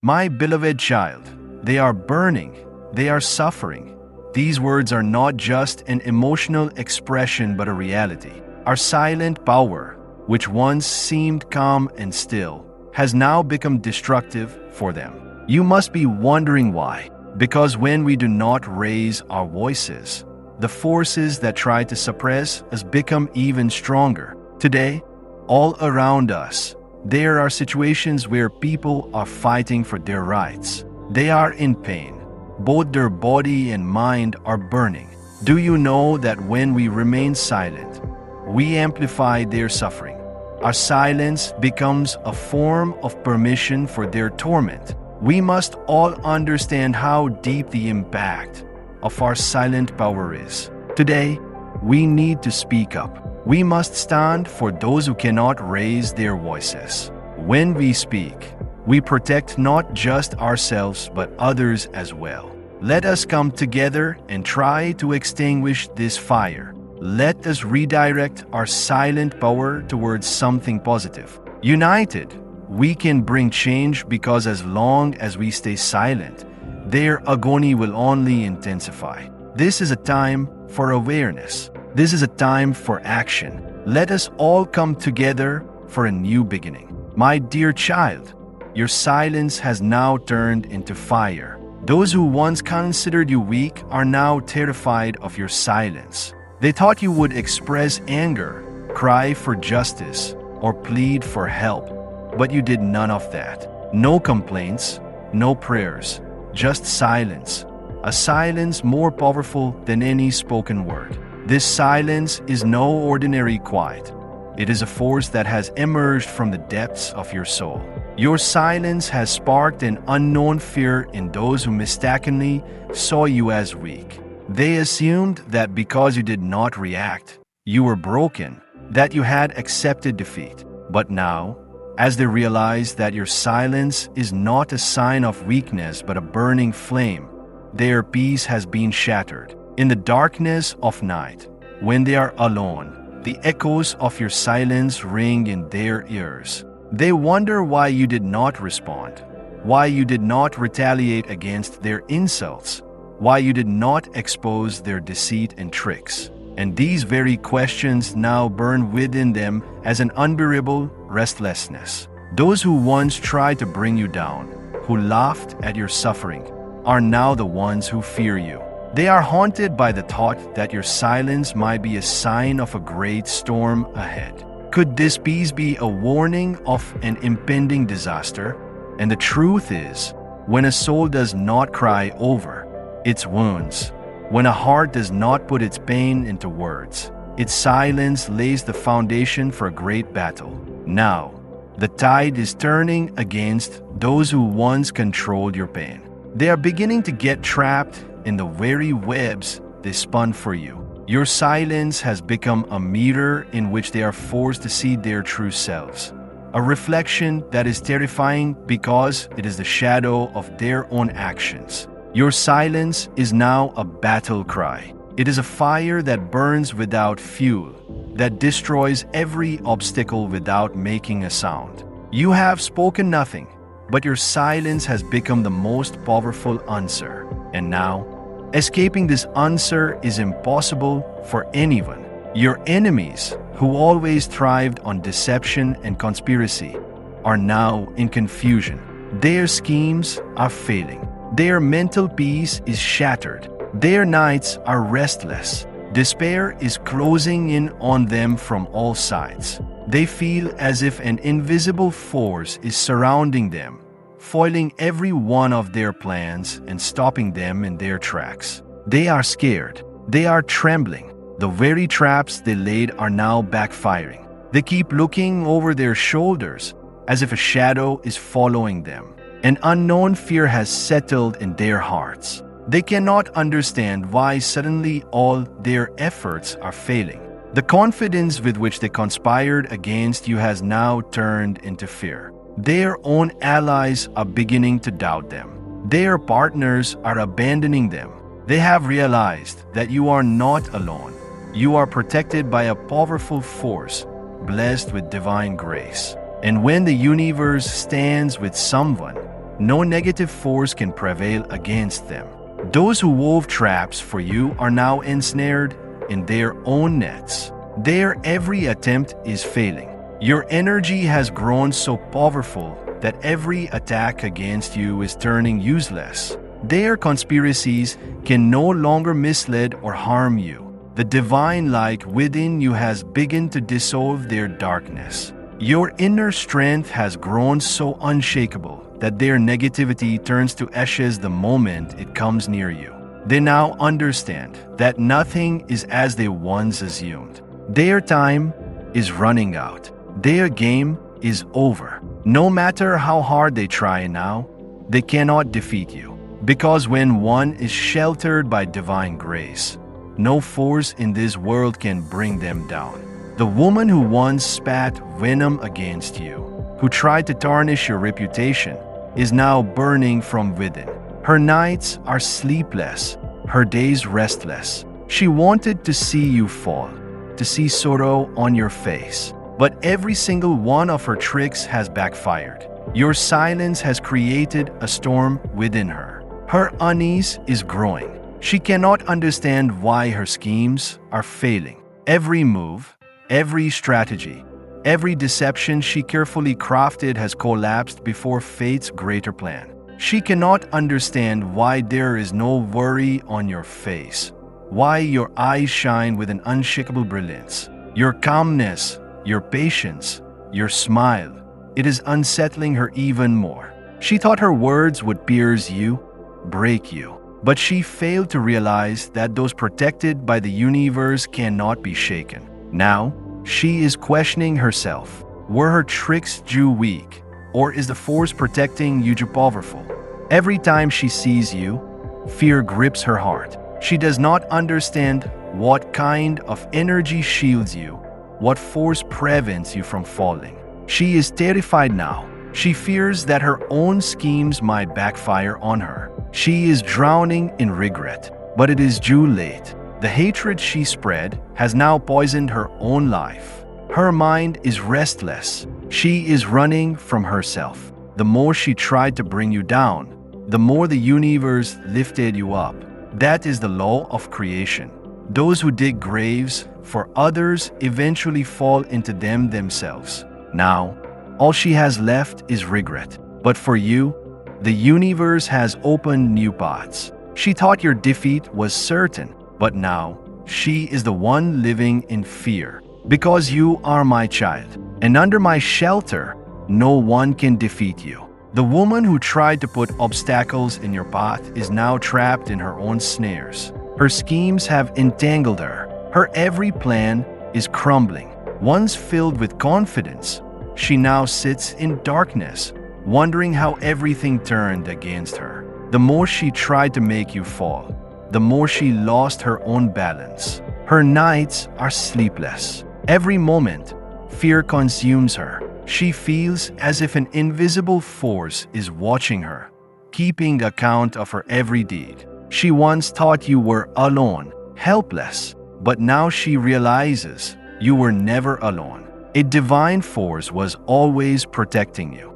My beloved child, they are burning, they are suffering. These words are not just an emotional expression but a reality. Our silent power, which once seemed calm and still, has now become destructive for them. You must be wondering why. Because when we do not raise our voices, the forces that try to suppress us become even stronger. Today, all around us, there are situations where people are fighting for their rights. They are in pain. Both their body and mind are burning. Do you know that when we remain silent, we amplify their suffering? Our silence becomes a form of permission for their torment. We must all understand how deep the impact of our silent power is. Today, we need to speak up. We must stand for those who cannot raise their voices. When we speak, we protect not just ourselves but others as well. Let us come together and try to extinguish this fire. Let us redirect our silent power towards something positive. United, we can bring change because as long as we stay silent, their agony will only intensify. This is a time for awareness. This is a time for action. Let us all come together for a new beginning. My dear child, your silence has now turned into fire. Those who once considered you weak are now terrified of your silence. They thought you would express anger, cry for justice, or plead for help, but you did none of that. No complaints, no prayers, just silence. A silence more powerful than any spoken word. This silence is no ordinary quiet. It is a force that has emerged from the depths of your soul. Your silence has sparked an unknown fear in those who mistakenly saw you as weak. They assumed that because you did not react, you were broken, that you had accepted defeat. But now, as they realize that your silence is not a sign of weakness but a burning flame, their peace has been shattered. In the darkness of night, when they are alone, the echoes of your silence ring in their ears. They wonder why you did not respond, why you did not retaliate against their insults, why you did not expose their deceit and tricks. And these very questions now burn within them as an unbearable restlessness. Those who once tried to bring you down, who laughed at your suffering, are now the ones who fear you. They are haunted by the thought that your silence might be a sign of a great storm ahead. Could this peace be a warning of an impending disaster? And the truth is, when a soul does not cry over its wounds, when a heart does not put its pain into words, its silence lays the foundation for a great battle. Now, the tide is turning against those who once controlled your pain. They are beginning to get trapped in the very webs they spun for you. Your silence has become a mirror in which they are forced to see their true selves. A reflection that is terrifying because it is the shadow of their own actions. Your silence is now a battle cry. It is a fire that burns without fuel, that destroys every obstacle without making a sound. You have spoken nothing, but your silence has become the most powerful answer. And now, escaping this answer is impossible for anyone. Your enemies, who always thrived on deception and conspiracy, are now in confusion. Their schemes are failing. Their mental peace is shattered. Their nights are restless. Despair is closing in on them from all sides. They feel as if an invisible force is surrounding them, foiling every one of their plans and stopping them in their tracks. They are scared. They are trembling. The very traps they laid are now backfiring. They keep looking over their shoulders as if a shadow is following them. An unknown fear has settled in their hearts. They cannot understand why suddenly all their efforts are failing. The confidence with which they conspired against you has now turned into fear. Their own allies are beginning to doubt them. Their partners are abandoning them. They have realized that you are not alone. You are protected by a powerful force, blessed with divine grace. And when the universe stands with someone, no negative force can prevail against them. Those who wove traps for you are now ensnared in their own nets. Their every attempt is failing. Your energy has grown so powerful that every attack against you is turning useless. Their conspiracies can no longer mislead or harm you. The divine light within you has begun to dissolve their darkness. Your inner strength has grown so unshakable that their negativity turns to ashes the moment it comes near you. They now understand that nothing is as they once assumed. Their time is running out. Their game is over. No matter how hard they try now, they cannot defeat you. Because when one is sheltered by divine grace, no force in this world can bring them down. The woman who once spat venom against you, who tried to tarnish your reputation, is now burning from within. Her nights are sleepless, her days restless. She wanted to see you fall, to see sorrow on your face. But every single one of her tricks has backfired. Your silence has created a storm within her. Her unease is growing. She cannot understand why her schemes are failing. Every move, every strategy, every deception she carefully crafted has collapsed before fate's greater plan. She cannot understand why there is no worry on your face, why your eyes shine with an unshakable brilliance. Your calmness, your patience, your smile, it is unsettling her even more. She thought her words would pierce you, break you. But she failed to realize that those protected by the universe cannot be shaken. Now, she is questioning herself. Were her tricks too weak? Or is the force protecting you too powerful? Every time she sees you, fear grips her heart. She does not understand what kind of energy shields you, what force prevents you from falling. She is terrified now. She fears that her own schemes might backfire on her. She is drowning in regret, but it is too late. The hatred she spread has now poisoned her own life. Her mind is restless. She is running from herself. The more she tried to bring you down, the more the universe lifted you up. That is the law of creation. Those who dig graves for others eventually fall into them themselves. Now, all she has left is regret. But for you, the universe has opened new paths. She thought your defeat was certain, but now she is the one living in fear. Because you are my child, and under my shelter, no one can defeat you. The woman who tried to put obstacles in your path is now trapped in her own snares. Her schemes have entangled her. Her every plan is crumbling. Once filled with confidence, she now sits in darkness, wondering how everything turned against her. The more she tried to make you fall, the more she lost her own balance. Her nights are sleepless. Every moment, fear consumes her. She feels as if an invisible force is watching her, keeping account of her every deed. She once thought you were alone, helpless, but now she realizes you were never alone. A divine force was always protecting you.